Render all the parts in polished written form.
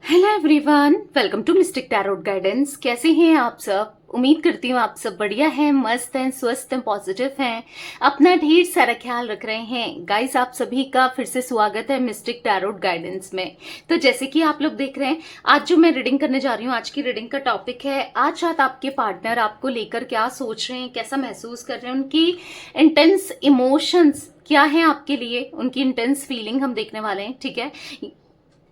Hello everyone, welcome to mystic tarot guidance. कैसे हैं आप सब? उम्मीद करती हूँ आप सब बढ़िया हैं, मस्त हैं, स्वस्थ हैं, पॉजिटिव हैं, अपना ढेर सारा ख्याल रख रहे हैं। गाइस, आप सभी का फिर से स्वागत है मिस्टिक टैरोट गाइडेंस में। तो जैसे कि आप लोग देख रहे हैं, आज जो मैं रीडिंग करने जा रही हूँ, आज की रीडिंग का टॉपिक है आज रात आपके पार्टनर आपको लेकर क्या सोच रहे हैं, कैसा महसूस कर रहे हैं, उनकी इंटेंस इमोशंस क्या है आपके लिए, उनकी इंटेंस फीलिंग हम देखने वाले हैं। ठीक है,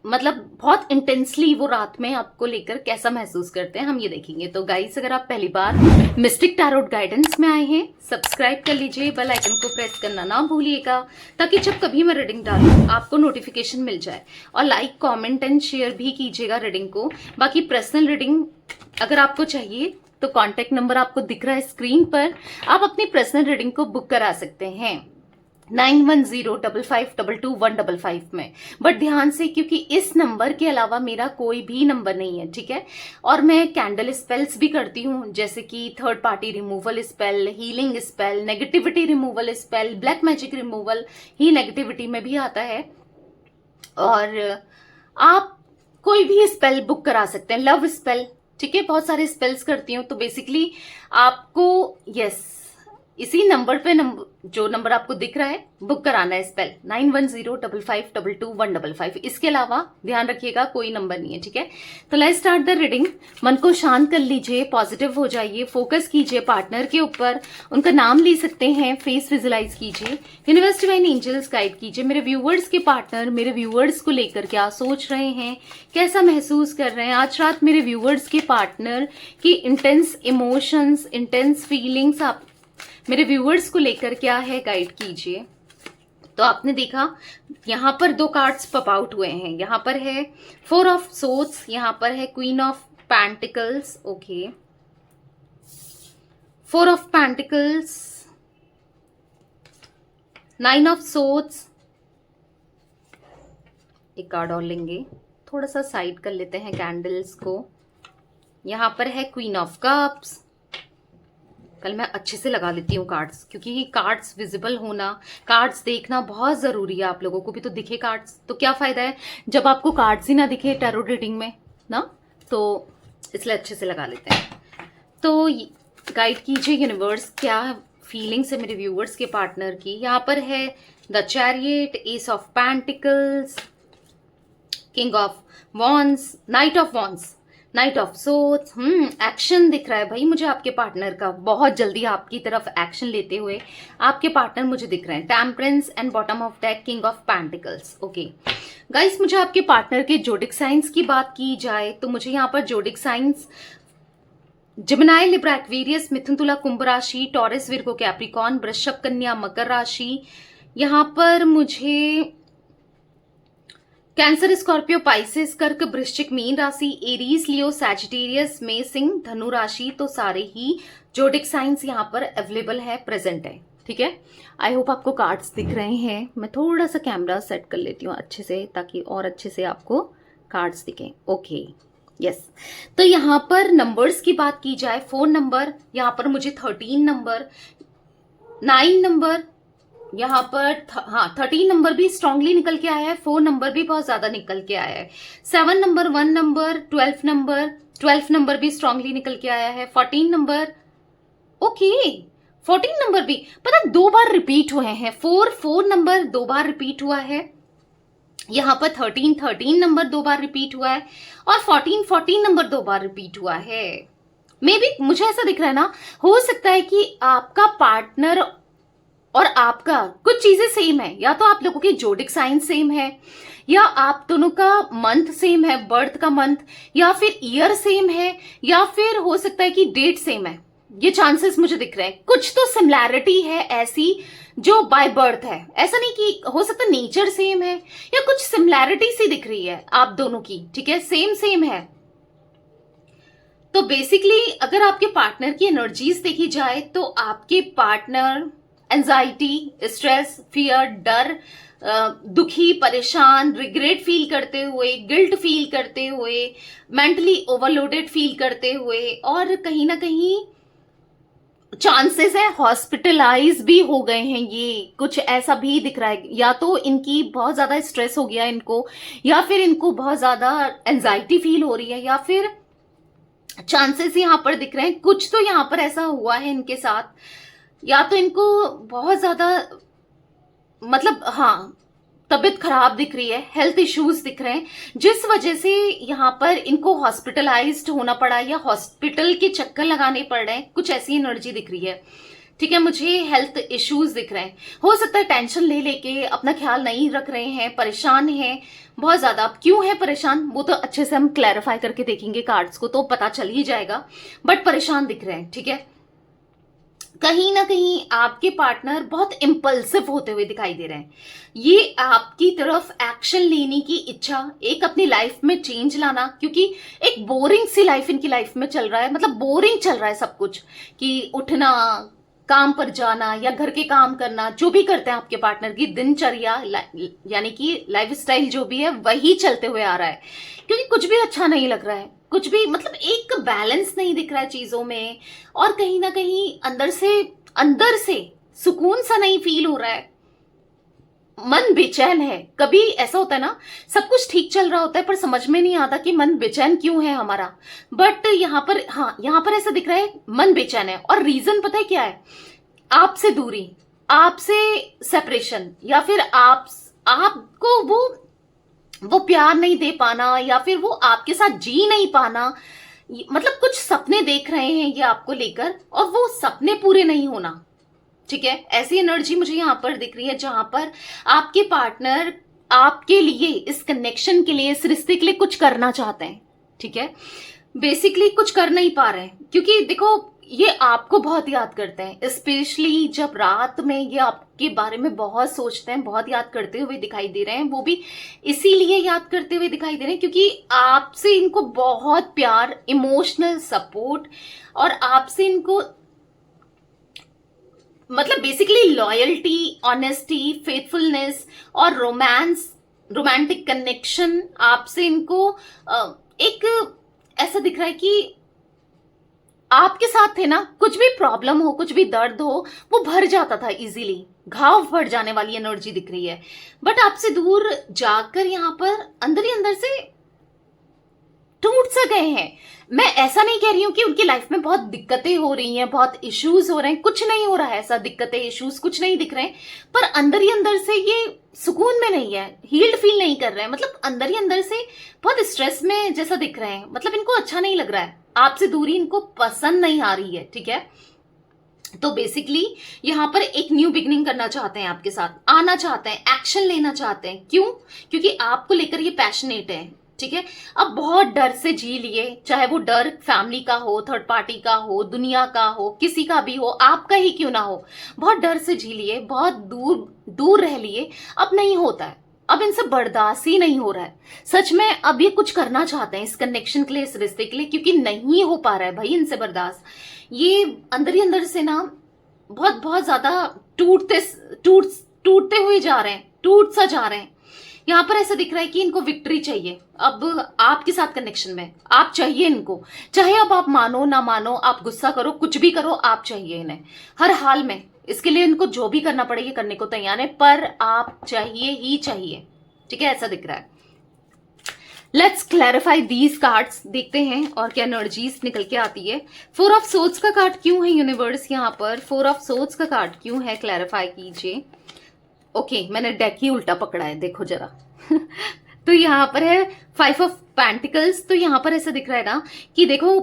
मतलब बहुत इंटेंसली वो रात में आपको लेकर कैसा महसूस करते हैं, हम ये देखेंगे। तो गाइस, अगर आप पहली बार मिस्टिक टैरोट गाइडेंस में आए हैं, सब्सक्राइब कर लीजिए, बेल आइकन को प्रेस करना ना भूलिएगा, ताकि जब कभी मैं रीडिंग डालूं आपको नोटिफिकेशन मिल जाए। और लाइक, कमेंट एंड शेयर भी कीजिएगा रीडिंग को। बाकी पर्सनल रीडिंग अगर आपको चाहिए तो कॉन्टेक्ट नंबर आपको दिख रहा है स्क्रीन पर, आप अपनी पर्सनल रीडिंग को बुक करा सकते हैं 9105522155 में। बट ध्यान से, क्योंकि इस नंबर के अलावा मेरा कोई भी नंबर नहीं है, ठीक है। और मैं कैंडल स्पेल्स भी करती हूँ, जैसे कि third party removal spell, healing spell, negativity removal spell, black magic removal ही नेगेटिविटी में भी आता है। और आप कोई भी स्पेल बुक करा सकते हैं, लव स्पेल, ठीक है, बहुत सारे स्पेल्स करती हूँ। तो बेसिकली आपको इसी नंबर पे जो नंबर आपको दिख रहा है, बुक कराना है स्पेल 9105522155। इसके अलावा ध्यान रखिएगा कोई नंबर नहीं है, ठीक है। तो लेट्स स्टार्ट द रीडिंग। मन को शांत कर लीजिए, पॉजिटिव हो जाइए, फोकस कीजिए पार्टनर के ऊपर, उनका नाम ले सकते हैं, फेस विजुलाइज कीजिए, यूनिवर्स डिवाइन एंजल्स गाइड कीजिए। मेरे व्यूवर्स के पार्टनर मेरे व्यूवर्स को लेकर क्या सोच रहे हैं, कैसा महसूस कर रहे हैं आज रात मेरे व्यूवर्स के पार्टनर की इंटेंस इमोशंस, इंटेंस फीलिंग्स आप मेरे व्यूअर्स को लेकर क्या है, गाइड कीजिए। तो आपने देखा यहां पर दो कार्ड्स पॉप आउट हुए हैं। यहां पर है 4 ऑफ सोर्ड्स, यहां पर है queen of pentacles, okay, 4 of pentacles, 9 of swords. एक कार्ड और लेंगे, थोड़ा सा साइड कर लेते हैं कैंडल्स को। यहां पर है क्वीन ऑफ कप्स। कल मैं अच्छे से लगा लेती हूँ कार्ड्स, क्योंकि कार्ड्स विजिबल होना, कार्ड्स देखना बहुत जरूरी है। आप लोगों को भी तो दिखे कार्ड्स, तो क्या फायदा है जब आपको कार्ड्स ही ना दिखे टैरो रीडिंग में ना। तो इसलिए अच्छे से लगा लेते हैं। तो गाइड कीजिए यूनिवर्स, क्या फीलिंग्स है मेरे व्यूअर्स के पार्टनर की। यहाँ पर है the chariot, S of pentacles, king of wands, night of wands, night of swords. Action दिख रहा है भाई मुझे आपके पार्टनर का, बहुत जल्दी आपकी तरफ एक्शन लेते हुए आपके पार्टनर मुझे दिख रहे हैं। Temperance and bottom of deck, king of pentacles, okay. Guys, मुझे आपके पार्टनर के जोडिक साइंस की बात की जाए तो मुझे यहाँ पर zodiac science Gemini, Libra, Aquarius, Mithun, Tula, Kumbh राशि, टॉरस, विर्गो, कैप्रिकॉर्न, वृषभ, कन्या, मकर राशि। यहाँ पर मुझे कैंसर, स्कॉर्पियो, पाइसेस, कर्क, वृश्चिक, मीन राशि, एरीज, लियो, सैजिटेरियस में सिंह, धनु राशि। तो सारे ही जोडिक साइंस यहाँ पर अवेलेबल है, प्रेजेंट है, ठीक है। आई होप आपको कार्ड्स दिख रहे हैं। मैं थोड़ा सा कैमरा सेट कर लेती हूँ अच्छे से, ताकि और अच्छे से आपको कार्ड्स दिखें, ओके, यस। तो यहाँ पर नंबर्स की बात की जाए, 4 नंबर, यहाँ पर मुझे 13 नंबर, 9 नंबर, यहाँ पर 13 नंबर भी स्ट्रांगली निकल के आया है, 4 नंबर भी बहुत ज्यादा निकल के आया है, 7 नंबर, 1 नंबर, 12 नंबर भी स्ट्रांगली निकल के आया है, 14 नंबर, ओके, 14 नंबर भी पता 2 बार रिपीट हुए हैं। 4 नंबर 2 बार रिपीट हुआ है। यहाँ पर 13 नंबर 2 बार रिपीट हुआ है, और 14 नंबर 2 बार रिपीट हुआ है। मे बी मुझे ऐसा दिख रहा है ना, हो सकता है कि आपका पार्टनर और आपका कुछ चीजें सेम है, या तो आप लोगों की जोडिक साइन सेम है, या आप दोनों का मंथ सेम है, बर्थ का मंथ, या फिर ईयर सेम है, या फिर हो सकता है कि डेट सेम है। ये चांसेस मुझे दिख रहे हैं। कुछ तो सिमिलैरिटी है ऐसी जो बाय बर्थ है, ऐसा नहीं कि हो सकता नेचर सेम है, या कुछ सिमिलैरिटी सी दिख रही है आप दोनों की, ठीक है, सेम है। तो बेसिकली अगर आपके पार्टनर की एनर्जीज देखी जाए तो आपके पार्टनर एंजाइटी, स्ट्रेस, फियर, डर, दुखी, परेशान, रिग्रेट फील करते हुए, गिल्ट फील करते हुए, मेंटली ओवरलोडेड फील करते हुए, और कहीं ना कहीं चांसेस है हॉस्पिटलाइज भी हो गए हैं, ये कुछ ऐसा भी दिख रहा है। या तो इनकी बहुत ज्यादा स्ट्रेस हो गया इनको, या फिर इनको बहुत ज्यादा एंजाइटी फील हो रही है, या फिर चांसेस यहां पर दिख रहे हैं कुछ तो यहां पर ऐसा हुआ है इनके साथ। या तो इनको बहुत ज्यादा मतलब हाँ तबीयत खराब दिख रही है, हेल्थ इश्यूज दिख रहे हैं, जिस वजह से यहाँ पर इनको हॉस्पिटलाइज्ड होना पड़ा या हॉस्पिटल के चक्कर लगाने पड़ रहे हैं, कुछ ऐसी एनर्जी दिख रही है। ठीक है, मुझे हेल्थ इश्यूज दिख रहे हैं। हो सकता है टेंशन ले लेके अपना ख्याल नहीं रख रहे हैं, परेशान हैं बहुत ज्यादा। अब क्यों है परेशान वो तो अच्छे से हम क्लैरिफाई करके देखेंगे, कार्ड्स को तो पता चल ही जाएगा, बट परेशान दिख रहे हैं। ठीक है, कहीं ना कहीं आपके पार्टनर बहुत इम्पल्सिव होते हुए दिखाई दे रहे हैं। ये आपकी तरफ एक्शन लेने की इच्छा, एक अपनी लाइफ में चेंज लाना, क्योंकि एक बोरिंग सी लाइफ इनकी लाइफ में चल रहा है, मतलब बोरिंग चल रहा है सब कुछ, कि उठना, काम पर जाना या घर के काम करना, जो भी करते हैं आपके पार्टनर की दिनचर्या यानी कि लाइफस्टाइल जो भी है वही चलते हुए आ रहा है, क्योंकि कुछ भी अच्छा नहीं लग रहा है, कुछ भी मतलब एक बैलेंस नहीं दिख रहा है चीजों में, और कहीं ना कहीं अंदर से सुकून सा नहीं फील हो रहा है, मन बेचैन है। कभी ऐसा होता है ना, सब कुछ ठीक चल रहा होता है पर समझ में नहीं आता कि मन बेचैन क्यों है हमारा, बट यहाँ पर हाँ यहाँ पर ऐसा दिख रहा है मन बेचैन है, और रीजन पता है क्या है? आपसे दूरी, आपसे सेपरेशन, या फिर आपको वो प्यार नहीं दे पाना, या फिर वो आपके साथ जी नहीं पाना। मतलब कुछ सपने देख रहे हैं ये आपको लेकर, और वो सपने पूरे नहीं होना। ठीक है, ऐसी एनर्जी मुझे यहां पर दिख रही है जहां पर आपके पार्टनर आपके लिए, इस कनेक्शन के लिए, इस रिश्ते के लिए कुछ करना चाहते हैं। ठीक है, बेसिकली कुछ कर नहीं पा रहे हैं, क्योंकि देखो ये आपको बहुत याद करते हैं, स्पेशली जब रात में ये आपके बारे में बहुत सोचते हैं, बहुत याद करते हुए दिखाई दे रहे हैं। वो भी इसीलिए याद करते हुए दिखाई दे रहे हैं क्योंकि आपसे इनको बहुत प्यार, इमोशनल सपोर्ट, और आपसे इनको मतलब बेसिकली लॉयल्टी, ऑनेस्टी, फेथफुलनेस और रोमांटिक कनेक्शन, आपसे इनको एक ऐसा दिख रहा है कि आपके साथ थे ना, कुछ भी प्रॉब्लम हो, कुछ भी दर्द हो, वो भर जाता था इजीली, घाव भर जाने वाली एनर्जी दिख रही है। बट आपसे दूर जाकर यहां पर अंदर ही अंदर से टूट सा गए हैं। मैं ऐसा नहीं कह रही हूं कि उनकी लाइफ में बहुत दिक्कतें हो रही हैं, बहुत इश्यूज हो रहे हैं, कुछ नहीं हो रहा है ऐसा, दिक्कतें इश्यूज कुछ नहीं दिख रहे हैं, पर अंदर ही अंदर से ये सुकून में नहीं है, हील्ड फील नहीं कर रहे हैं, मतलब अंदर ही अंदर से बहुत स्ट्रेस में जैसा दिख रहे हैं, मतलब इनको अच्छा नहीं लग रहा है, आपसे दूरी इनको पसंद नहीं आ रही है। ठीक है, तो बेसिकली यहां पर एक न्यू बिगनिंग करना चाहते हैं, आपके साथ आना चाहते हैं, एक्शन लेना चाहते हैं। क्यों? क्योंकि आपको लेकर ये पैशनेट है। ठीक है, अब बहुत डर से जी लिए, चाहे वो डर फैमिली का हो, थर्ड पार्टी का हो, दुनिया का हो, किसी का भी हो, आपका ही क्यों ना हो, बहुत डर से जी लिए, बहुत दूर दूर रह लिए, अब नहीं होता है, अब इनसे बर्दाश्त ही नहीं हो रहा है। सच में अब ये कुछ करना चाहते हैं इस कनेक्शन के लिए, इस रिश्ते के लिए, क्योंकि नहीं हो पा रहा है भाई इनसे बर्दाश्त। ये अंदर ही अंदर से ना बहुत बहुत ज्यादा टूटते हुए जा रहे हैं, टूट सा जा रहे हैं। यहां पर ऐसा दिख रहा है कि इनको विक्ट्री चाहिए, अब आपके साथ कनेक्शन में आप चाहिए इनको, चाहे अब आप मानो ना मानो, आप गुस्सा करो, कुछ भी करो, आप चाहिए इन्हें हर हाल में। इसके लिए इनको जो भी करना पड़े ये करने को तैयार है, पर आप चाहिए ही चाहिए। ठीक है, ऐसा दिख रहा है। लेट्स क्लैरिफाई दीज कार्ड्स, देखते हैं और क्या एनर्जीज निकल के आती है। 4 ऑफ सोर्ड्स का कार्ड क्यों है यूनिवर्स यहाँ पर? 4 ऑफ सोर्ड्स का कार्ड क्यों है, क्लैरिफाई कीजिए। ओके, मैंने डेक ही उल्टा पकड़ा है, देखो जरा तो यहाँ पर है 5 ऑफ पेंटिकल्स। तो यहाँ पर ऐसा दिख रहा है ना कि देखो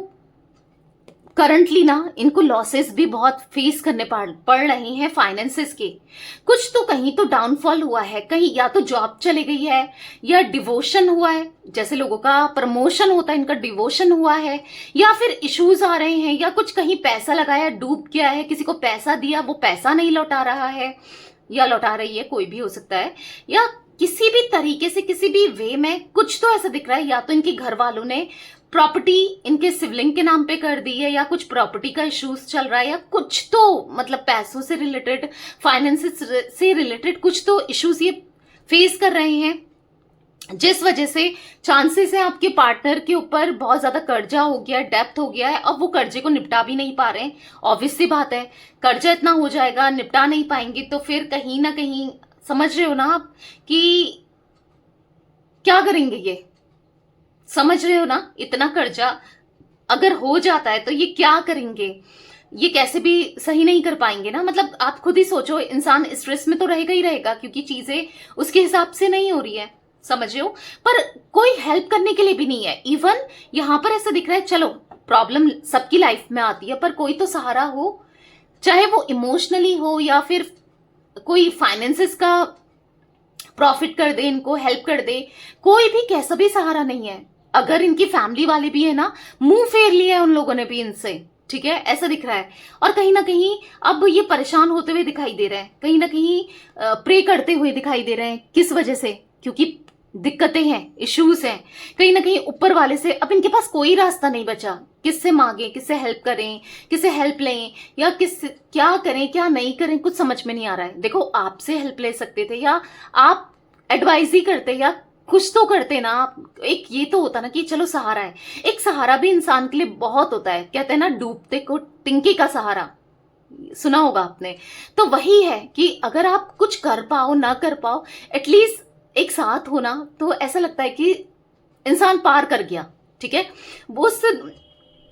करंटली ना इनको लॉसेस भी बहुत फेस करने पड़ रहे हैं फाइनेंसेस के। कुछ तो कहीं तो डाउनफॉल हुआ है, कहीं या तो जॉब चली गई है, या डिवोशन हुआ है, जैसे लोगों का प्रमोशन होता है इनका डिवोशन हुआ है, या फिर इश्यूज आ रहे हैं, या कुछ कहीं पैसा लगाया डूब गया है, किसी को पैसा दिया वो पैसा नहीं लौटा रहा है या लौटा रही है, कोई भी हो सकता है, या किसी भी तरीके से किसी भी वे में कुछ तो ऐसा दिख रहा है, या तो इनके घर वालों ने प्रॉपर्टी इनके सिबलिंग के नाम पे कर दी है, या कुछ प्रॉपर्टी का इश्यूज चल रहा है, या कुछ तो मतलब पैसों से रिलेटेड, फाइनेंस से रिलेटेड कुछ तो इश्यूज ये फेस कर रहे हैं। जिस वजह से चांसेस है आपके पार्टनर के ऊपर बहुत ज्यादा कर्जा हो गया, डेप्थ हो गया है, अब वो कर्जे को निपटा भी नहीं पा रहे हैं। ऑब्वियस सी बात है, कर्जा इतना हो जाएगा, निपटा नहीं पाएंगे तो फिर कहीं ना कहीं समझ रहे हो ना आप कि क्या करेंगे ये, समझ रहे हो ना, इतना कर्जा अगर हो जाता है तो ये क्या करेंगे, ये कैसे भी सही नहीं कर पाएंगे ना। मतलब आप खुद ही सोचो, इंसान स्ट्रेस में तो रहेगा ही रहेगा क्योंकि चीजें उसके हिसाब से नहीं हो रही है, समझ रहे हो। पर कोई हेल्प करने के लिए भी नहीं है। इवन यहां पर ऐसा दिख रहा है, चलो प्रॉब्लम सबकी लाइफ में आती है पर कोई तो सहारा हो, चाहे वो इमोशनली हो या फिर कोई फाइनेंसेस का प्रॉफिट कर दे, इनको हेल्प कर दे, कोई भी कैसा भी सहारा नहीं है। अगर इनकी फैमिली वाले भी है ना, मुंह फेर लिया है उन लोगों ने भी इनसे, ठीक है, ऐसा दिख रहा है। और कहीं ना कहीं अब ये परेशान होते हुए दिखाई दे रहे हैं, कहीं ना कहीं प्रे करते हुए दिखाई दे रहे हैं। किस वजह से? क्योंकि दिक्कतें हैं, इश्यूज हैं, कहीं ना कहीं ऊपर वाले से अब इनके पास कोई रास्ता नहीं बचा। किससे मांगे, किससे हेल्प करें, किससे हेल्प लें, या किस क्या करें क्या नहीं करें, कुछ समझ में नहीं आ रहा है। देखो, आपसे हेल्प ले सकते थे या आप एडवाइस ही करते या कुछ तो करते ना आप। एक ये तो होता ना कि चलो सहारा है, एक सहारा भी इंसान के लिए बहुत होता है। कहते हैं ना, डूबते को टिंकी का सहारा, सुना होगा आपने। तो वही है कि अगर आप कुछ कर पाओ ना कर पाओ, एटलीस्ट एक साथ होना, तो ऐसा लगता है कि इंसान पार कर गया, ठीक है, वो उस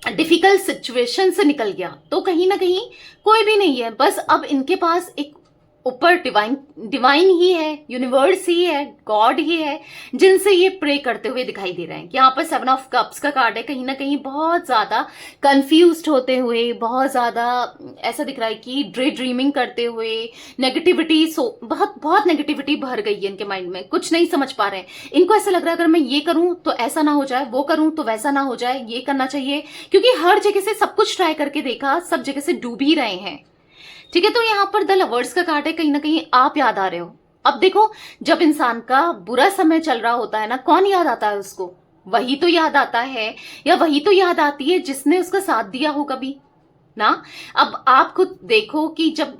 डिफिकल्ट सिचुएशन से निकल गया। तो कहीं ना कहीं कोई भी नहीं है, बस अब इनके पास एक ऊपर डिवाइन ही है, यूनिवर्स ही है, गॉड ही है, जिनसे ये प्रे करते हुए दिखाई दे रहे हैं। यहाँ पर 7 ऑफ कप्स का कार्ड है, कहीं ना कहीं बहुत ज्यादा कंफ्यूज्ड होते हुए, बहुत ज्यादा ऐसा दिख रहा है कि ड्रीमिंग करते हुए, नेगेटिविटी, बहुत बहुत नेगेटिविटी भर गई है इनके माइंड में, कुछ नहीं समझ पा रहे हैं। इनको ऐसा लग रहा है अगर मैं ये करूं तो ऐसा ना हो जाए, वो करूं तो वैसा ना हो जाए, ये करना चाहिए, क्योंकि हर जगह से सब कुछ ट्राई करके देखा, सब जगह से डूब ही रहे हैं, ठीक है। तो यहाँ पर द लवर्स का कार्ड है, कहीं ना कहीं आप याद आ रहे हो। अब देखो, जब इंसान का बुरा समय चल रहा होता है ना, कौन याद आता है उसको? वही तो याद आता है, या वही तो याद आती है जिसने उसका साथ दिया हो कभी ना। अब आप खुद देखो कि जब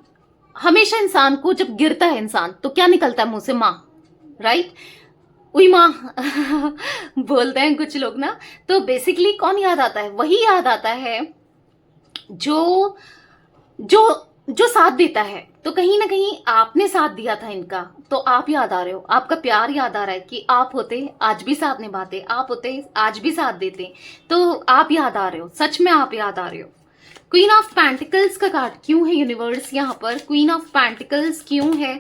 हमेशा इंसान को जब गिरता है इंसान तो क्या निकलता है मुंह से? माँ, राइट, उई माँ बोलते हैं कुछ लोग ना। तो बेसिकली कौन याद आता है? वही याद आता है जो जो जो साथ देता है। तो कहीं ना कहीं आपने साथ दिया था इनका, तो आप याद आ रहे हो, आपका प्यार याद आ रहा है कि आप होते आज भी साथ निभाते, आप होते आज भी साथ देते। तो आप याद आ रहे हो, सच में आप याद आ रहे हो। क्वीन ऑफ पेंटिकल्स का कार्ड क्यों है यूनिवर्स यहाँ पर? क्वीन ऑफ पेंटिकल्स क्यों है?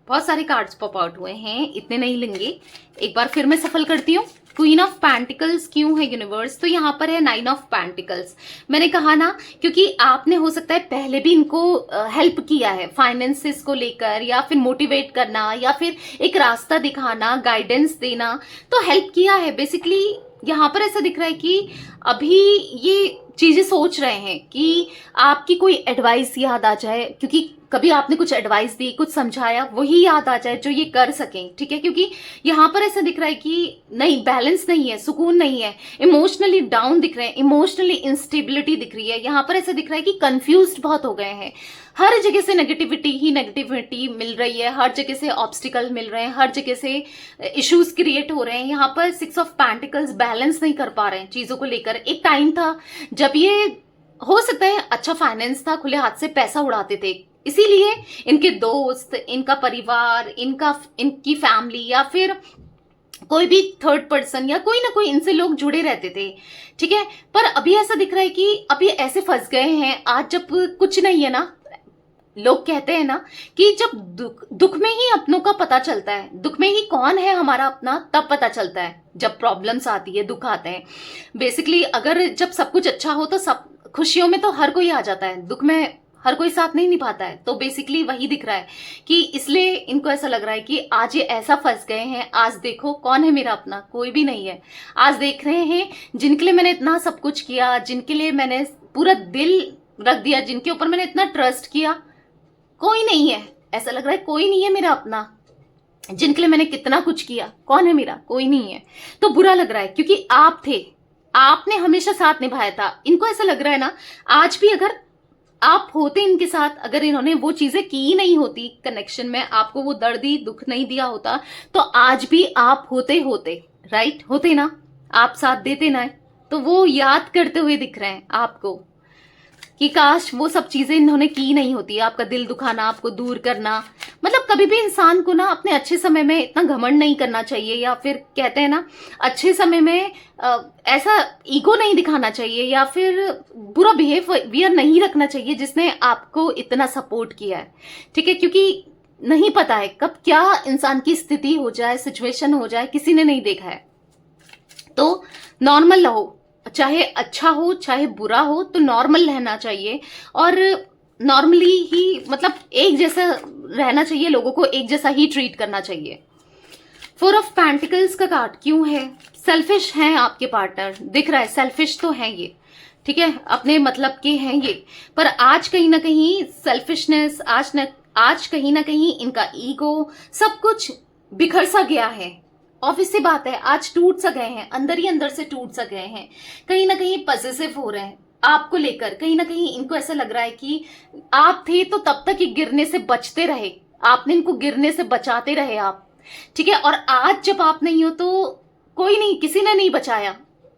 बहुत सारे कार्ड्स पॉप आउट हुए हैं, इतने नहीं लेंगे, एक बार फिर मैं सफल करती हूँ। क्वीन ऑफ पेंटिकल्स क्यों है यूनिवर्स? तो यहाँ पर है 9 ऑफ पेंटिकल्स। मैंने कहा ना, क्योंकि आपने हो सकता है पहले भी इनको हेल्प किया है फाइनेंसेस को लेकर, या फिर मोटिवेट करना, या फिर एक रास्ता दिखाना, गाइडेंस देना, तो हेल्प किया है बेसिकली। यहाँ पर ऐसा दिख रहा है कि अभी ये चीजें सोच रहे हैं कि आपकी कोई एडवाइस याद आ जाए, क्योंकि कभी आपने कुछ एडवाइस दी, कुछ समझाया, वही याद आ जाए जो ये कर सकें, ठीक है। क्योंकि यहाँ पर ऐसा दिख रहा है कि नहीं, बैलेंस नहीं है, सुकून नहीं है, इमोशनली डाउन दिख रहे हैं, इमोशनली इंस्टेबिलिटी दिख रही है। यहाँ पर ऐसा दिख रहा है कि कंफ्यूज्ड बहुत हो गए हैं, हर जगह से नेगेटिविटी ही नेगेटिविटी मिल रही है, हर जगह से ऑब्स्टिकल मिल रहे हैं, हर जगह से इश्यूज क्रिएट हो रहे हैं। यहाँ पर 6 ऑफ पेंटिकल्स बैलेंस नहीं कर पा रहे हैं चीजों को लेकर। एक टाइम था जब ये हो सकता है अच्छा फाइनेंस था, खुले हाथ से पैसा उड़ाते थे, इसीलिए इनके दोस्त, इनका परिवार, इनकी फैमिली, या फिर कोई भी थर्ड पर्सन या कोई ना कोई इनसे लोग जुड़े रहते थे, ठीक है। पर अभी ऐसा दिख रहा है कि अभी ऐसे फंस गए हैं। आज जब कुछ नहीं है ना, लोग कहते हैं ना कि जब दुख में ही अपनों का पता चलता है, दुख में ही कौन है हमारा अपना, तब पता चलता है जब प्रॉब्लम्स आती है, दुख आते हैं। बेसिकली अगर जब सब कुछ अच्छा हो तो सब खुशियों में तो हर कोई आ जाता है, दुख में हर कोई साथ नहीं निभाता है। तो बेसिकली वही दिख रहा है कि इसलिए इनको ऐसा लग रहा है कि आज ये ऐसा फंस गए हैं, आज देखो कौन है मेरा अपना, कोई भी नहीं है। आज देख रहे हैं जिनके लिए मैंने इतना सब कुछ किया, जिनके लिए मैंने पूरा दिल रख दिया, जिनके ऊपर मैंने इतना ट्रस्ट किया, कोई नहीं है। ऐसा लग रहा है कोई नहीं है मेरा अपना, जिनके लिए मैंने कितना कुछ किया, कौन है मेरा? कोई नहीं है। तो बुरा लग रहा है क्योंकि आप थे, आपने हमेशा साथ निभाया था। इनको ऐसा लग रहा है ना, आज भी अगर आप होते इनके साथ, अगर इन्होंने वो चीजें की नहीं होती कनेक्शन में, आपको वो दर्दी दुख नहीं दिया होता, तो आज भी आप होते, राइट, होते ना, आप साथ देते ना। तो वो याद करते हुए दिख रहे हैं आपको कि काश वो सब चीजें इन्होंने की नहीं होती, आपका दिल दुखाना, आपको दूर करना। मतलब कभी भी इंसान को ना अपने अच्छे समय में इतना घमंड नहीं करना चाहिए, या फिर कहते हैं ना अच्छे समय में ऐसा ईगो नहीं दिखाना चाहिए, या फिर बुरा बिहेवियर नहीं रखना चाहिए जिसने आपको इतना सपोर्ट किया है, ठीक है। क्योंकि नहीं पता है कब क्या इंसान की स्थिति हो जाए, सिचुएशन हो जाए, किसी ने नहीं देखा है। तो नॉर्मल रहो, चाहे अच्छा हो चाहे बुरा हो, तो नॉर्मल रहना चाहिए, और नॉर्मली ही मतलब एक जैसा रहना चाहिए, लोगों को एक जैसा ही ट्रीट करना चाहिए। 4 ऑफ पेंटिकल्स का कार्ड क्यों है? सेल्फिश हैं आपके पार्टनर, दिख रहा है, सेल्फिश तो है ये, ठीक है, अपने मतलब के हैं ये, पर आज कहीं ना कहीं सेल्फिशनेस, आज कहीं ना कहीं इनका ईगो सब कुछ बिखर सा गया है। ऑब्वियस सी बात है, आज टूट सा गए हैं, अंदर ही अंदर से टूट सा गए हैं, कहीं ना कहीं पॉसेसिव हो रहे हैं आपको लेकर। कहीं ना कहीं इनको ऐसा लग रहा है कि आप थे तो तब तक ये गिरने से बचते रहे, आपने इनको गिरने से बचाते रहे आप, ठीक है। और आज जब आप नहीं हो तो कोई नहीं, किसी ने नहीं बचाया,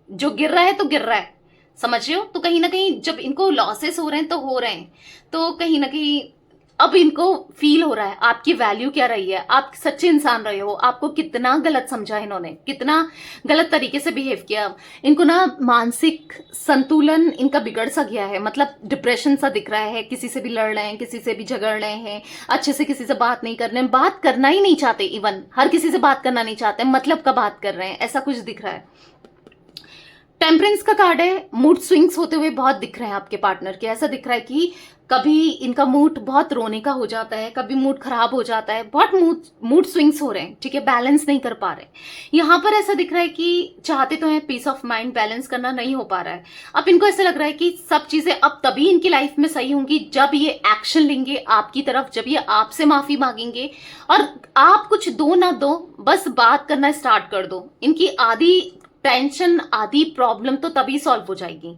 जो गिर रहा है तो गिर रहा है, समझ रहे हो। तो कहीं ना कहीं जब इनको लॉसेस हो रहे हैं तो हो रहे हैं, तो कहीं ना कहीं अब इनको फील हो रहा है आपकी वैल्यू क्या रही है, आप सच्चे इंसान रहे हो, आपको कितना गलत समझा इन्होंने, कितना गलत तरीके से बिहेव किया। इनको ना मानसिक संतुलन इनका बिगड़ सा गया है, मतलब डिप्रेशन सा दिख रहा है, किसी से भी लड़ रहे हैं, किसी से भी झगड़ रहे हैं, अच्छे से किसी से बात नहीं कर रहे हैं, बात करना ही नहीं चाहते, इवन हर किसी से बात करना नहीं चाहते, मतलब का बात कर रहे हैं, ऐसा कुछ दिख रहा है। टेम्परेंस का कार्ड है, मूड स्विंग्स होते हुए बहुत दिख रहे हैं आपके पार्टनर के। ऐसा दिख रहा है कि कभी इनका मूड बहुत रोने का हो जाता है, कभी मूड खराब हो जाता है, बहुत मूड स्विंग्स हो रहे हैं, ठीक है, बैलेंस नहीं कर पा रहे। यहाँ पर ऐसा दिख रहा है कि चाहते तो हैं पीस ऑफ माइंड, बैलेंस करना नहीं हो पा रहा है। अब इनको ऐसा लग रहा है कि सब चीजें अब तभी इनकी लाइफ में सही होंगी जब ये एक्शन लेंगे आपकी तरफ, जब ये आपसे माफी मांगेंगे, और आप कुछ दो ना दो, बस बात करना स्टार्ट कर दो। इनकी आधी टेंशन, आधी प्रॉब्लम तो तभी सॉल्व हो जाएगी,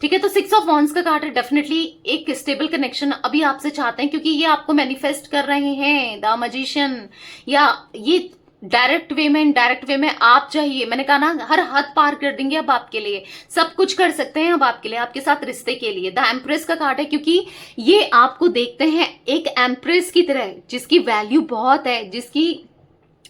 ठीक है। तो 6 ऑफ वॉन्ड्स का कार्ड है, डेफिनेटली एक स्टेबल कनेक्शन अभी आपसे चाहते हैं, क्योंकि ये आपको मैनिफेस्ट कर रहे हैं, द मैजिशियन, या ये डायरेक्ट वे में, इनडायरेक्ट वे में आप चाहिए, मैंने कहा ना हर हद पार कर देंगे अब आपके लिए, सब कुछ कर सकते हैं अब आपके लिए, आपके साथ रिश्ते के लिए। द एम्प्रेस का कार्ड है, क्योंकि ये आपको देखते हैं एक एम्प्रेस की तरह, जिसकी वैल्यू बहुत है, जिसकी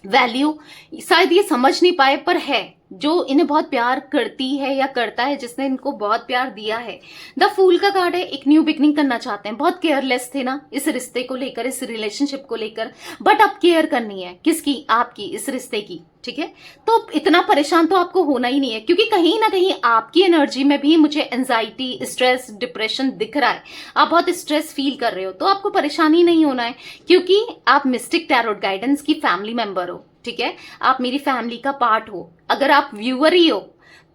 वैल्यू शायद ये समझ नहीं पाए पर है, जो इन्हें बहुत प्यार करती है या करता है, जिसने इनको बहुत प्यार दिया है। द फूल का कार्ड है, एक न्यू बिगनिंग करना चाहते हैं, बहुत केयरलेस थे ना इस रिश्ते को लेकर, इस रिलेशनशिप को लेकर, बट अब केयर करनी है, किसकी? आपकी, इस रिश्ते की, ठीक है। तो इतना परेशान तो आपको होना ही नहीं है, क्योंकि कहीं ना कहीं आपकी एनर्जी में भी मुझे एंजाइटी, स्ट्रेस, डिप्रेशन दिख रहा है, आप बहुत स्ट्रेस फील कर रहे हो, तो आपको परेशानी नहीं होना है, क्योंकि आप मिस्टिक टैरोट गाइडेंस की फैमिली मेंबर हो, ठीक है, आप मेरी फैमिली का पार्ट हो। अगर आप व्यूअर ही हो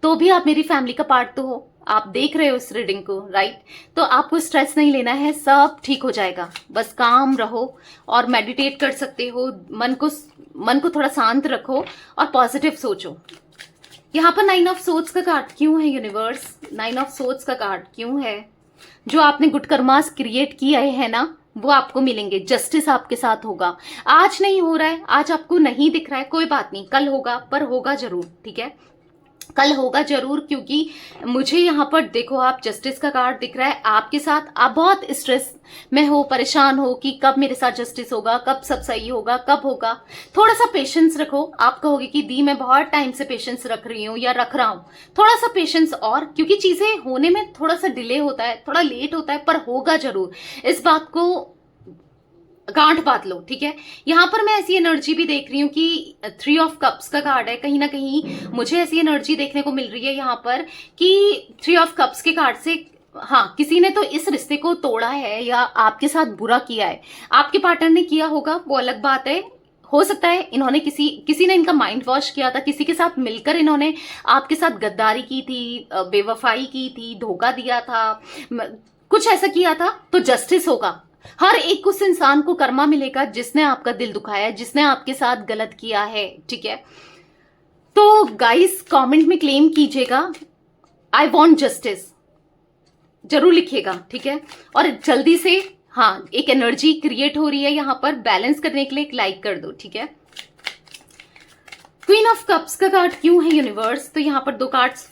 तो भी आप मेरी फैमिली का पार्ट तो हो, आप देख रहे हो इस रीडिंग को, राइट। तो आपको स्ट्रेस नहीं लेना है, सब ठीक हो जाएगा, बस काम रहो और मेडिटेट कर सकते हो, मन को थोड़ा शांत रखो और पॉजिटिव सोचो। यहाँ पर 9 ऑफ सोर्ड्स का कार्ड क्यों है यूनिवर्स? 9 ऑफ सोर्ड्स का कार्ड क्यों है? जो आपने गुड कर्मास क्रिएट किए हैं ना, वो आपको मिलेंगे, जस्टिस आपके साथ होगा। आज नहीं हो रहा है, आज आपको नहीं दिख रहा है, कोई बात नहीं, कल होगा, पर होगा जरूर, ठीक है, कल होगा जरूर। क्योंकि मुझे यहाँ पर देखो, आप जस्टिस का कार्ड दिख रहा है आपके साथ, आप बहुत स्ट्रेस में हो, परेशान हो कि कब मेरे साथ जस्टिस होगा, कब सब सही होगा, कब होगा। थोड़ा सा पेशेंस रखो। आप कहोगे कि दी मैं बहुत टाइम से पेशेंस रख रही हूँ या रख रहा हूँ, थोड़ा सा पेशेंस और, क्योंकि चीजें होने में थोड़ा सा डिले होता है, थोड़ा लेट होता है, पर होगा जरूर, इस बात को गांठ बांध लो, ठीक है। यहाँ पर मैं ऐसी एनर्जी भी देख रही हूँ कि 3 ऑफ कप्स का कार्ड है, कहीं ना कहीं मुझे ऐसी एनर्जी देखने को मिल रही है यहाँ पर कि 3 ऑफ कप्स के कार्ड से, हाँ, किसी ने तो इस रिश्ते को तोड़ा है या आपके साथ बुरा किया है, आपके पार्टनर ने किया होगा, वो अलग बात है। हो सकता है इन्होंने किसी ने इनका माइंड वॉश किया था, किसी के साथ मिलकर इन्होंने आपके साथ गद्दारी की थी, बेवफाई की थी, धोखा दिया था, कुछ ऐसा किया था। तो जस्टिस होगा, हर एक उस इंसान को कर्मा मिलेगा जिसने आपका दिल दुखाया है, जिसने आपके साथ गलत किया है, ठीक है। तो गाइस कमेंट में क्लेम कीजिएगा, आई वांट जस्टिस, जरूर लिखिएगा, ठीक है। और जल्दी से, हाँ, एक एनर्जी क्रिएट हो रही है यहाँ पर, बैलेंस करने के लिए एक लाइक कर दो, ठीक है। क्वीन ऑफ कप्स का कार्ड क्यों है यूनिवर्स? तो यहाँ पर दो कार्ड्स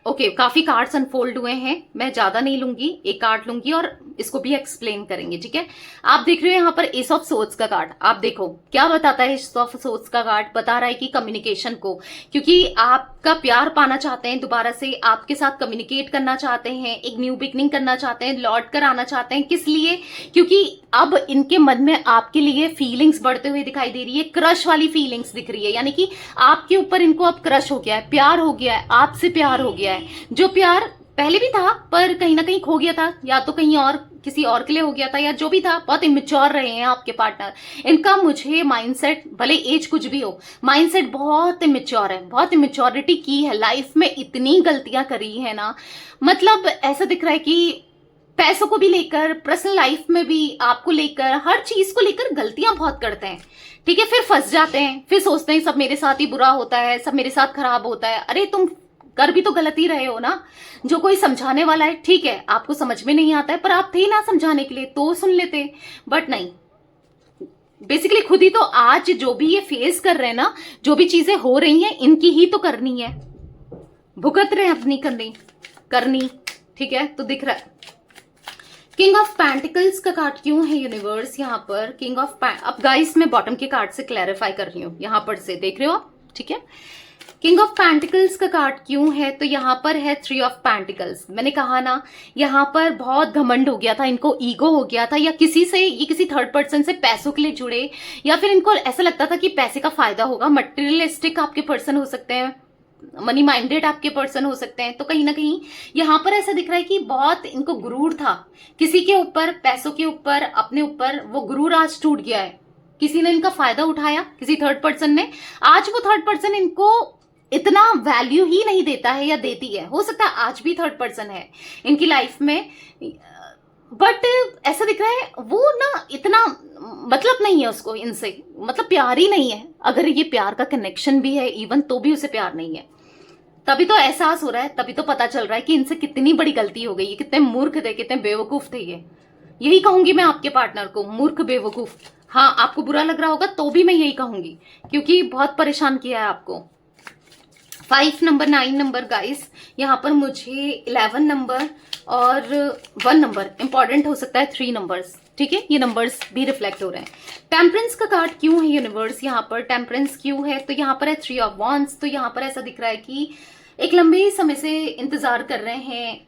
ओके, काफी कार्ड्स अनफोल्ड हुए हैं, मैं ज्यादा नहीं लूंगी, एक कार्ड लूंगी और इसको भी एक्सप्लेन करेंगे, ठीक है। आप देख रहे हो यहाँ पर एस ऑफ सोर्ड्स का कार्ड, आप देखो क्या बताता है। एस ऑफ सोर्ड्स का कार्ड बता रहा है कि कम्युनिकेशन को, क्योंकि आपका प्यार पाना चाहते हैं, दोबारा से आपके साथ कम्युनिकेट करना चाहते हैं, एक न्यू बिगनिंग करना चाहते हैं, लौट कर आना चाहते हैं। किस लिए? क्योंकि अब इनके मन में आपके लिए फीलिंग्स बढ़ते हुए दिखाई दे रही है, क्रश वाली फीलिंग्स दिख रही है, यानी कि आपके ऊपर इनको अब क्रश हो गया है, प्यार हो गया है, आपसे प्यार हो गया है। जो प्यार पहले भी था पर कहीं ना कहीं खो गया था, या तो कहीं और किसी और के लिए हो गया था, या जो भी था, बहुत इमेच्योर रहे हैं आपके पार्टनर। इनका मुझे माइंडसेट, भले एज कुछ भी हो, माइंडसेट बहुत इमेच्योर है, बहुत इमेच्योरिटी की है, लाइफ में इतनी गलतियां करी है ना, मतलब ऐसा दिख रहा है कि पैसों को भी लेकर, पर्सनल लाइफ में भी, आपको लेकर, हर चीज को लेकर गलतियां बहुत करते हैं, ठीक है। फिर फंस जाते हैं, फिर सोचते हैं सब मेरे साथ ही बुरा होता है, सब मेरे साथ खराब होता है। अरे तुम कर भी तो गलत ही रहे हो ना। जो कोई समझाने वाला है, ठीक है, आपको समझ में नहीं आता है, पर आप थे ना समझाने के लिए, तो सुन लेते, बट नहीं। बेसिकली खुद ही तो आज जो भी ये फेस कर रहे हैं ना, जो भी चीजें हो रही हैं, इनकी ही तो करनी है, भुगत रहे हैं अपनी करनी, ठीक है। तो दिख रहा है किंग ऑफ पेंटिकल्स का कार्ड क्यों है यूनिवर्स? यहाँ पर किंग ऑफ अब गाइस मैं बॉटम के कार्ड से क्लैरिफाई कर रही हूँ, यहाँ पर से देख रहे हो आप, ठीक है। किंग ऑफ पेंटिकल्स का कार्ड क्यों है? तो यहाँ पर है थ्री ऑफ पेंटिकल्स। मैंने कहा ना, यहाँ पर बहुत घमंड हो गया था इनको, ईगो हो गया था, या किसी से, ये किसी थर्ड पर्सन से पैसों के लिए जुड़े, या फिर इनको ऐसा लगता था कि पैसे का फायदा होगा। मटेरियलिस्टिक आपके पर्सन हो सकते हैं, मनी माइंडेड आपके पर्सन हो सकते हैं। तो कहीं ना कहीं यहाँ पर ऐसा दिख रहा है कि बहुत इनको गुरूर था किसी के ऊपर, पैसों के ऊपर, अपने ऊपर, वो गुरूर आज टूट गया है। किसी ने इनका फायदा उठाया, किसी थर्ड पर्सन ने। आज वो थर्ड पर्सन इनको इतना वैल्यू ही नहीं देता है, या देती है, हो सकता है आज भी थर्ड पर्सन है इनकी लाइफ में, बट ऐसा दिख रहा है वो ना इतना मतलब नहीं है उसको इनसे, मतलब प्यार ही नहीं है। अगर ये प्यार का कनेक्शन भी है इवन, तो भी उसे प्यार नहीं है। तभी तो एहसास हो रहा है, तभी तो पता चल रहा है कि इनसे कितनी बड़ी गलती हो गई, कितने मूर्ख थे, कितने बेवकूफ थे ये। यही कहूंगी मैं आपके पार्टनर को, मूर्ख बेवकूफ। हाँ, आपको बुरा लग रहा होगा तो भी मैं यही कहूंगी, क्योंकि बहुत परेशान किया है आपको। 5 नंबर, 9 नंबर गाइस, यहाँ पर मुझे 11 नंबर और 1 नंबर इंपॉर्टेंट हो सकता है, 3 नंबर्स, ठीक है। ये नंबर्स भी रिफ्लेक्ट हो रहे हैं। टेम्परेंस का कार्ड क्यों है यूनिवर्स? यहाँ पर टेम्परेंस क्यों है? तो यहाँ पर है 3 ऑफ वॉन्ड्स। तो यहाँ पर ऐसा दिख रहा है कि एक लंबे समय से इंतजार कर रहे हैं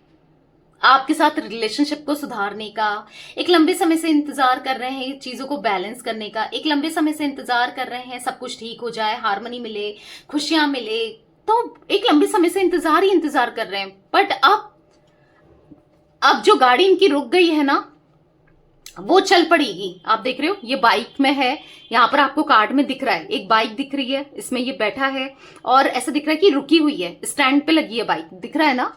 आपके साथ रिलेशनशिप को सुधारने का, एक लंबे समय से इंतजार कर रहे हैं चीजों को बैलेंस करने का, एक लंबे समय से इंतजार कर रहे हैं सब कुछ ठीक हो जाए, हार्मनी मिले, खुशियां मिले। तो एक लंबे समय से इंतजार ही इंतजार कर रहे हैं, बट अब जो गाड़ी इनकी रुक गई है ना, वो चल पड़ेगी। आप देख रहे हो ये बाइक में है, यहाँ पर आपको कार्ड में दिख रहा है, एक बाइक दिख रही है, इसमें ये बैठा है और ऐसा दिख रहा है कि रुकी हुई है, स्टैंड पे लगी है बाइक, दिख रहा है ना।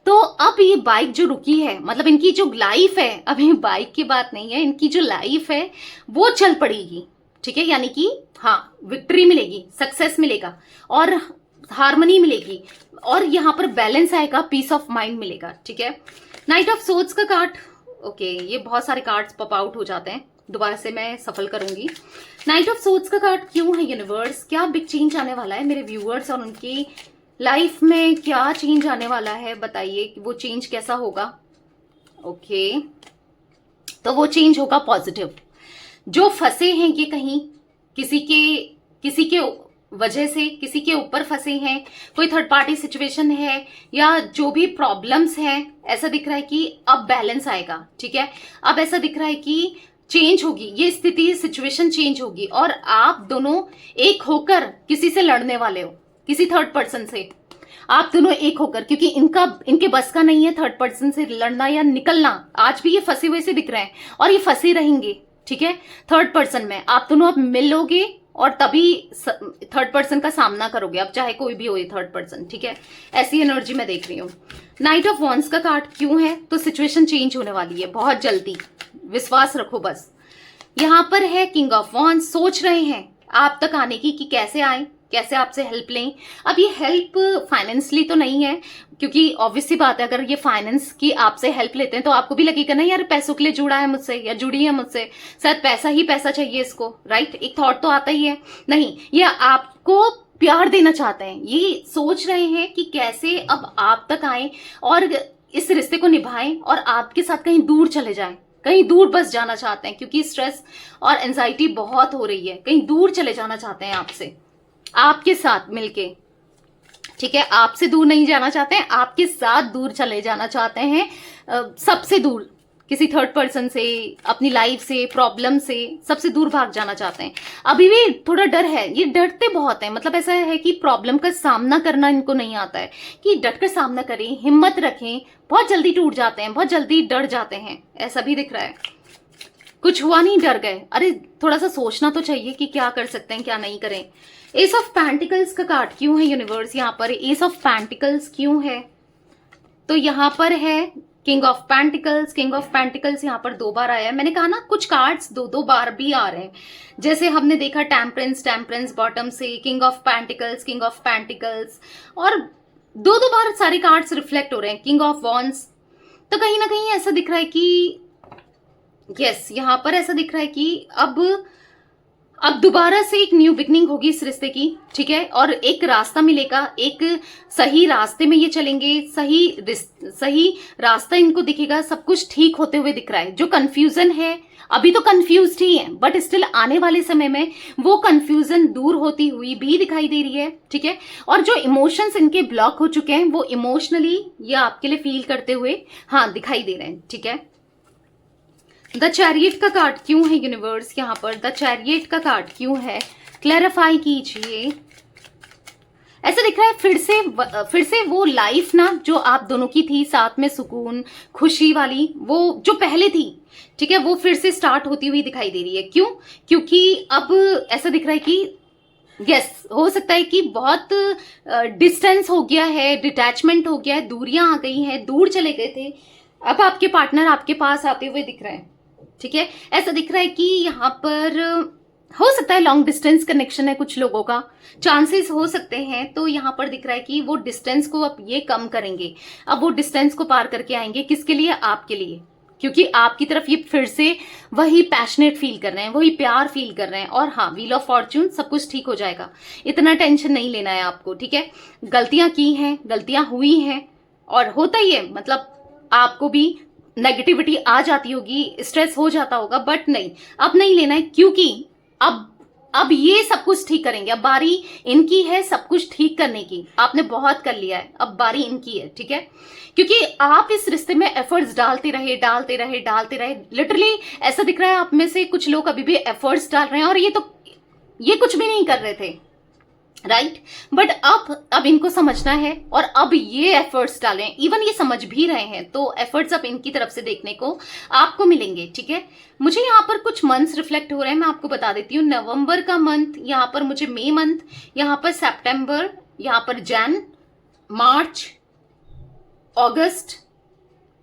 तो अब ये बाइक जो रुकी है, मतलब इनकी जो लाइफ है, अभी बाइक की बात नहीं है, इनकी जो लाइफ है वो चल पड़ेगी, ठीक है। यानी कि हाँ, विक्ट्री मिलेगी, सक्सेस मिलेगा और हार्मनी मिलेगी, और यहाँ पर बैलेंस आएगा, पीस ऑफ माइंड मिलेगा, ठीक है। नाइट ऑफ सोर्ड्स का कार्ड, ओके, ये बहुत सारे कार्ड्स पॉप आउट हो जाते हैं, दोबारा से मैं सफल करूंगी। नाइट ऑफ सोर्ड्स का कार्ड क्यों है यूनिवर्स? क्या बिग चेंज आने वाला है मेरे व्यूअर्स और उनकी लाइफ में? क्या चेंज आने वाला है बताइए, कि वो चेंज कैसा होगा? ओके, तो वो चेंज होगा पॉजिटिव। जो फंसे हैं ये कहीं किसी के वजह से, किसी के ऊपर फंसे हैं, कोई थर्ड पार्टी सिचुएशन है, या जो भी प्रॉब्लम्स हैं, ऐसा दिख रहा है कि अब बैलेंस आएगा, ठीक है। अब ऐसा दिख रहा है कि चेंज होगी ये स्थिति, सिचुएशन चेंज होगी, और आप दोनों एक होकर किसी से लड़ने वाले हो, किसी थर्ड पर्सन से आप दोनों एक होकर, क्योंकि इनके बस का नहीं है थर्ड पर्सन से लड़ना या निकलना। आज भी ये फंसे हुए से दिख रहे हैं और ये फंसे रहेंगे, ठीक है। थर्ड पर्सन में आप दोनों अब मिलोगे और तभी थर्ड पर्सन का सामना करोगे, अब चाहे कोई भी हो ये थर्ड पर्सन, ठीक है। ऐसी एनर्जी मैं देख रही हूँ। नाइट ऑफ वॉन्ड्स का कार्ड क्यों है? तो सिचुएशन चेंज होने वाली है बहुत जल्दी, विश्वास रखो बस। यहाँ पर है किंग ऑफ वॉन्ड्स। सोच रहे हैं आप तक आने की कि कैसे आए, कैसे आपसे हेल्प लें। अब ये हेल्प फाइनेंशियली तो नहीं है, क्योंकि ऑब्वियस सी बात है अगर ये फाइनेंस की आपसे हेल्प लेते हैं तो आपको भी लगेगा ना यार पैसों के लिए जुड़ा है मुझसे या जुड़ी है मुझसे, शायद पैसा ही पैसा चाहिए इसको, राइट। एक थॉट तो आता ही है। नहीं, ये आपको प्यार देना चाहते हैं, ये सोच रहे हैं कि कैसे अब आप तक आए और इस रिश्ते को निभाएं और आपके साथ कहीं दूर चले जाएं, कहीं दूर बस जाना चाहते हैं, क्योंकि स्ट्रेस और एंजाइटी बहुत हो रही है, कहीं दूर चले जाना चाहते हैं आपसे, आपके साथ मिलके, ठीक है। आपसे दूर नहीं जाना चाहते हैं, आपके साथ दूर चले जाना चाहते हैं, सबसे दूर, किसी थर्ड पर्सन से, अपनी लाइफ से, प्रॉब्लम से, सबसे दूर भाग जाना चाहते हैं। अभी भी थोड़ा डर है, ये डरते बहुत हैं, मतलब ऐसा है कि प्रॉब्लम का सामना करना इनको नहीं आता है कि डट कर सामना करें, हिम्मत रखें, बहुत जल्दी टूट जाते हैं, बहुत जल्दी डर जाते हैं, ऐसा भी दिख रहा है। कुछ हुआ नहीं, डर गए, अरे थोड़ा सा सोचना तो चाहिए कि क्या कर सकते हैं क्या नहीं करें। एस ऑफ पेंटिकल्स का कार्ड क्यों है यूनिवर्स यहाँ पर, एस ऑफ पेंटिकल्स क्यों है, तो यहाँ पर है king of pentacles. King of pentacles यहाँ पर 2 बार आया है, मैंने कहा ना कुछ कार्ड्स 2-2 बार भी आ रहे हैं, जैसे हमने देखा टेम्परेंस, टेम्परेंस बॉटम से king of pentacles, king of pentacles, और 2-2 बार सारे कार्ड्स रिफ्लेक्ट हो रहे हैं, किंग ऑफ वॉन्ड्स। तो कहीं ना कहीं ऐसा दिख रहा है कि यस, यहाँ पर ऐसा दिख रहा है कि अब दोबारा से एक न्यू बिगनिंग होगी इस रिश्ते की, ठीक है, और एक रास्ता मिलेगा, एक सही रास्ते में ये चलेंगे, सही रास्ता इनको दिखेगा, सब कुछ ठीक होते हुए दिख रहा है। जो कंफ्यूजन है, अभी तो कंफ्यूज्ड ही है, बट स्टिल आने वाले समय में वो कंफ्यूजन दूर होती हुई भी दिखाई दे रही है, ठीक है। और जो इमोशंस इनके ब्लॉक हो चुके हैं वो इमोशनली ये आपके लिए फील करते हुए हाँ दिखाई दे रहे हैं, ठीक है। द चैरियट का कार्ड क्यों है यूनिवर्स यहाँ पर, द चैरियट का कार्ड क्यों है, क्लैरिफाई कीजिए। ऐसा दिख रहा है फिर से वो लाइफ ना जो आप दोनों की थी, साथ में सुकून खुशी वाली, वो जो पहले थी, ठीक है, वो फिर से स्टार्ट होती हुई दिखाई दे रही है। क्यों? क्योंकि अब ऐसा दिख रहा है कि यस, हो सकता है कि बहुत डिस्टेंस हो गया है, डिटैचमेंट हो गया है, दूरियां आ गई हैं, दूर चले गए थे, अब आपके पार्टनर आपके पास आते हुए दिख रहे हैं, ठीक है। ऐसा दिख रहा है कि यहाँ पर हो सकता है लॉन्ग डिस्टेंस कनेक्शन है कुछ लोगों का, चांसेस हो सकते हैं। तो यहाँ पर दिख रहा है कि वो डिस्टेंस को अब ये कम करेंगे, अब वो डिस्टेंस को पार करके आएंगे, किसके लिए? आपके लिए, क्योंकि आपकी तरफ ये फिर से वही पैशनेट फील कर रहे हैं, वही प्यार फील कर रहे हैं। और हाँ, व्हील ऑफ फॉर्च्यून, सब कुछ ठीक हो जाएगा, इतना टेंशन नहीं लेना है आपको, ठीक है। गलतियां की हैं, गलतियां हुई हैं, और होता ही है, मतलब आपको भी नेगेटिविटी आ जाती होगी, स्ट्रेस हो जाता होगा, बट नहीं, अब नहीं लेना है, क्योंकि अब ये सब कुछ ठीक करेंगे। अब बारी इनकी है सब कुछ ठीक करने की, आपने बहुत कर लिया है, अब बारी इनकी है, ठीक है। क्योंकि आप इस रिश्ते में एफर्ट्स डालते रहे, लिटरली ऐसा दिख रहा है आप में से कुछ लोग अभी भी एफर्ट्स डाल रहे हैं, और ये कुछ भी नहीं कर रहे थे, राइट। बट अब इनको समझना है, और अब ये एफर्ट्स डालें, इवन ये समझ भी रहे हैं, तो एफर्ट्स अब इनकी तरफ से देखने को आपको मिलेंगे, ठीक है। मुझे यहाँ पर कुछ मंथ्स रिफ्लेक्ट हो रहे हैं, मैं आपको बता देती हूँ। नवंबर का मंथ, यहाँ पर मुझे मई मंथ, यहाँ पर सितंबर, यहाँ पर जैन, मार्च, अगस्त,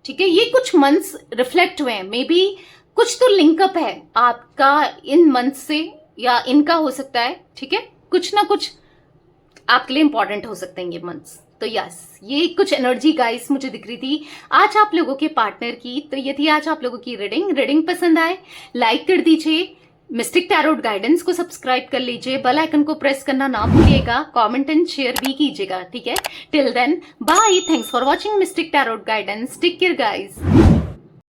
ठीक है, ये कुछ मंथ्स रिफ्लेक्ट हुए हैं। मे बी कुछ तो लिंकअप है आपका इन मंथ से, या इनका हो सकता है, ठीक है, कुछ ना कुछ आपके लिए इंपॉर्टेंट हो सकते हैं ये मंथ्स। तो यस, ये कुछ एनर्जी गाइस मुझे दिख रही थी आज आप लोगों के पार्टनर की। तो ये थी आज आप लोगों की रीडिंग पसंद आए लाइक कर दीजिए, मिस्टिक टैरोट गाइडेंस को सब्सक्राइब कर लीजिए, बेल आइकन को प्रेस करना ना भूलिएगा, कमेंट एंड शेयर भी कीजिएगा, ठीक है। Till then bye, thanks for watching mystic tarot guidance, take care guys.